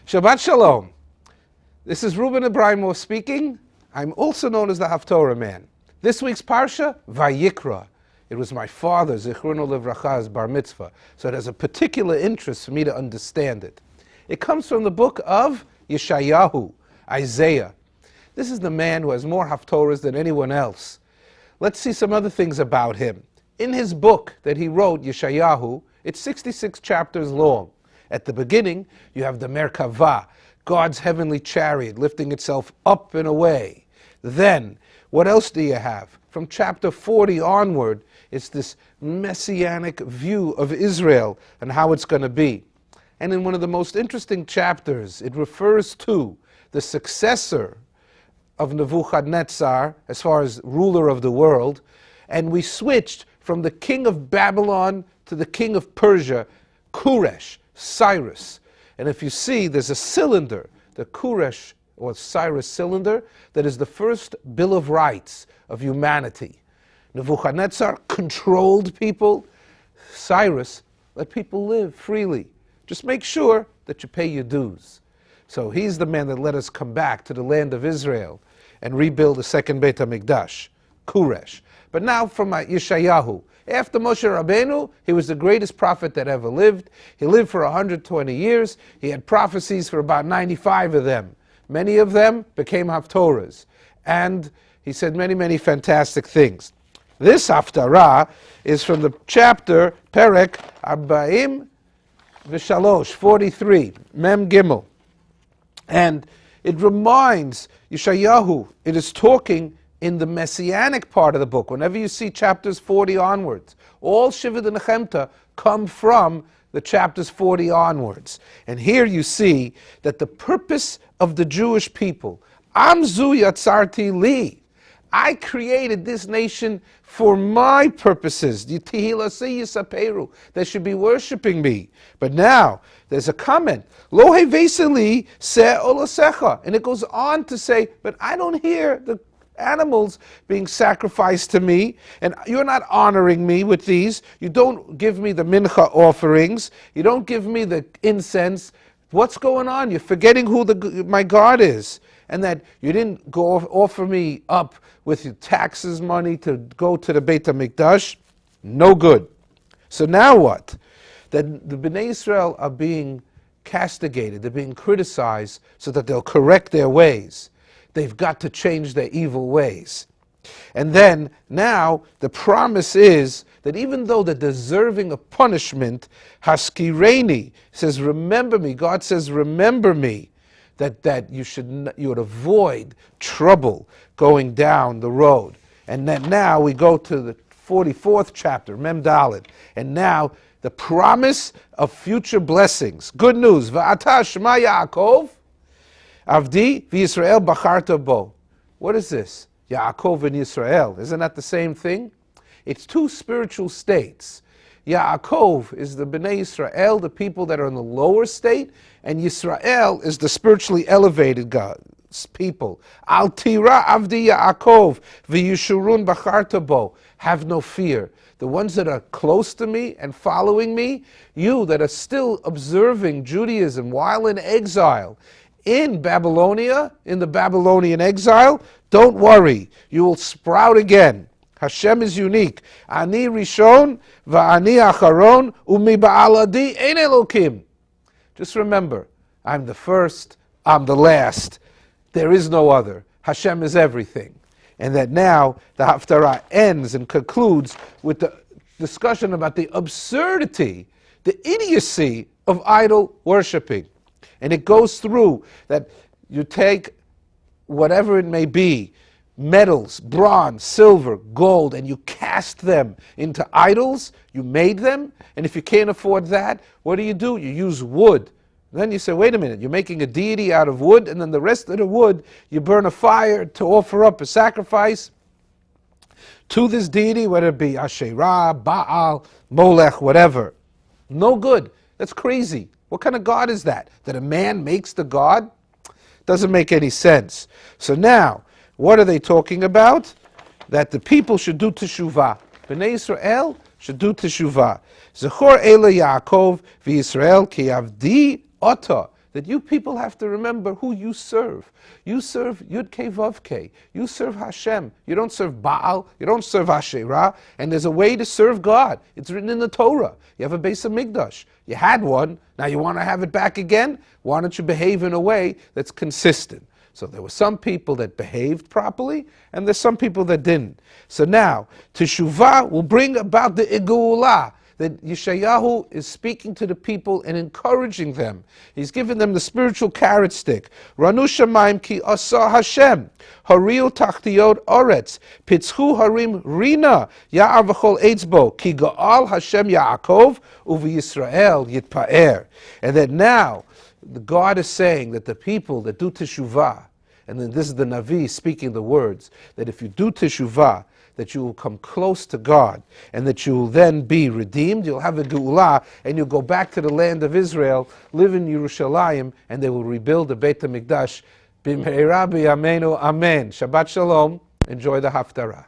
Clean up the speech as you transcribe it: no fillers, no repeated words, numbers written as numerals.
Shabbat Shalom. This is Ruben Ibrahimov speaking. I'm also known as the Haftorah man. This week's Parsha, Vayikra. It was my father, Zichrono Livracha's bar mitzvah, so it has a particular interest for me to understand it. It comes from the book of Yeshayahu, Isaiah. This is the man who has more Haftorahs than anyone else. Let's see some other things about him. In his book that he wrote, Yeshayahu, it's 66 chapters long. At the beginning, you have the Merkavah, God's heavenly chariot lifting itself up and away. Then, what else do you have? From chapter 40 onward, it's this messianic view of Israel and how it's going to be. And in one of the most interesting chapters, it refers to the successor of Nebuchadnezzar as far as ruler of the world. And we switched from the king of Babylon to the king of Persia, Koresh, Cyrus. And if you see, there's a cylinder, the Koresh or Cyrus cylinder, that is the first Bill of Rights of humanity. Nebuchadnezzar controlled people. Cyrus let people live freely. Just make sure that you pay your dues. So he's the man that let us come back to the land of Israel and rebuild the second Beit HaMikdash, Koresh. But now from Yeshayahu. After Moshe Rabbeinu, he was the greatest prophet that ever lived. He lived for 120 years. He had prophecies for about 95 of them. Many of them became Haftorahs. And he said many, many fantastic things. This Haftarah is from the chapter Perek Arba'im V'Shalosh, 43, Mem Gimel. And it reminds Yeshayahu, it is talking in the messianic part of the book. Whenever you see chapters 40 onwards, all Shiva and Nechemta come from the chapters 40 onwards. And here you see that the purpose of the Jewish people, Amzu Yatzarti Li, I created this nation for my purposes. They should be worshiping me. But now, there's a comment. Lo heveseli se olasecha. And it goes on to say, but I don't hear the animals being sacrificed to me, and you're not honoring me with these. You don't give me the mincha offerings. You don't give me the incense. What's going on? You're forgetting who my God is. And that you didn't go offer me up with your taxes money to go to the Beit HaMikdash. No good. So now what? That the Bnei Israel are being castigated. They're being criticized so that they'll correct their ways. They've got to change their evil ways. And then, now, the promise is that even though they're deserving of punishment, Haskireni says, remember me. God says, remember me. That you would avoid trouble going down the road. And then now we go to the 44th chapter, Mem Dalet. And now, the promise of future blessings. Good news. Va'ata Shema Yaakov. Avdi v'Yisrael bacharta bo. What is this? Yaakov and Yisrael. Isn't that the same thing? It's two spiritual states. Yaakov is the Bnei Yisrael, the people that are in the lower state, and Yisrael is the spiritually elevated God's people. Al tira avdi Yaakov v'Yishurun bacharta bo. Have no fear. The ones that are close to me and following me, you that are still observing Judaism while in exile, in Babylonia, in the Babylonian exile, don't worry, you will sprout again. Hashem is unique. Ani Rishon va'ani Acharon umi ba'aladi ein Elokim. Just remember, I'm the first, I'm the last. There is no other. Hashem is everything. And that now the Haftarah ends and concludes with the discussion about the absurdity, the idiocy of idol worshiping. And it goes through that you take whatever it may be, metals, bronze, silver, gold, and you cast them into idols. You made them. And if you can't afford that, what do? You use wood. Then you say, wait a minute, you're making a deity out of wood, and then the rest of the wood, you burn a fire to offer up a sacrifice to this deity, whether it be Asherah, Baal, Molech, whatever. No good. That's crazy. What kind of God is that? That a man makes the God? Doesn't make any sense. So now, what are they talking about? That the people should do teshuvah. Bnei Israel should do teshuvah. Zechor ele Yaakov v'Yisrael ki avdi ota that you people have to remember who you serve. You serve Yud Kei Vav Kei. You serve Hashem. You don't serve Baal. You don't serve Asherah. And there's a way to serve God. It's written in the Torah. You have a Beis HaMikdash. You had one. Now you want to have it back again? Why don't you behave in a way that's consistent? So there were some people that behaved properly, and there's some people that didn't. So now, Teshuvah will bring about the Geula, that Yeshayahu is speaking to the people and encouraging them. He's giving them the spiritual carrot stick. Ranu Shamayim ki asa Hashem, hariu tachtiot oretz, pitzchu harim rina, ya'ar v'chol eitzbo, ki ga'al Hashem Yaakov, uvi Yisrael yitpa'er. And that now, the God is saying that the people that do teshuvah, and then this is the Navi speaking the words, that if you do teshuvah, that you will come close to God, and that you will then be redeemed, you'll have a geula, and you'll go back to the land of Israel, live in Yerushalayim, and they will rebuild the Beit HaMikdash. B'mheira b'yameinu, amen. Shabbat shalom. Enjoy the Haftarah.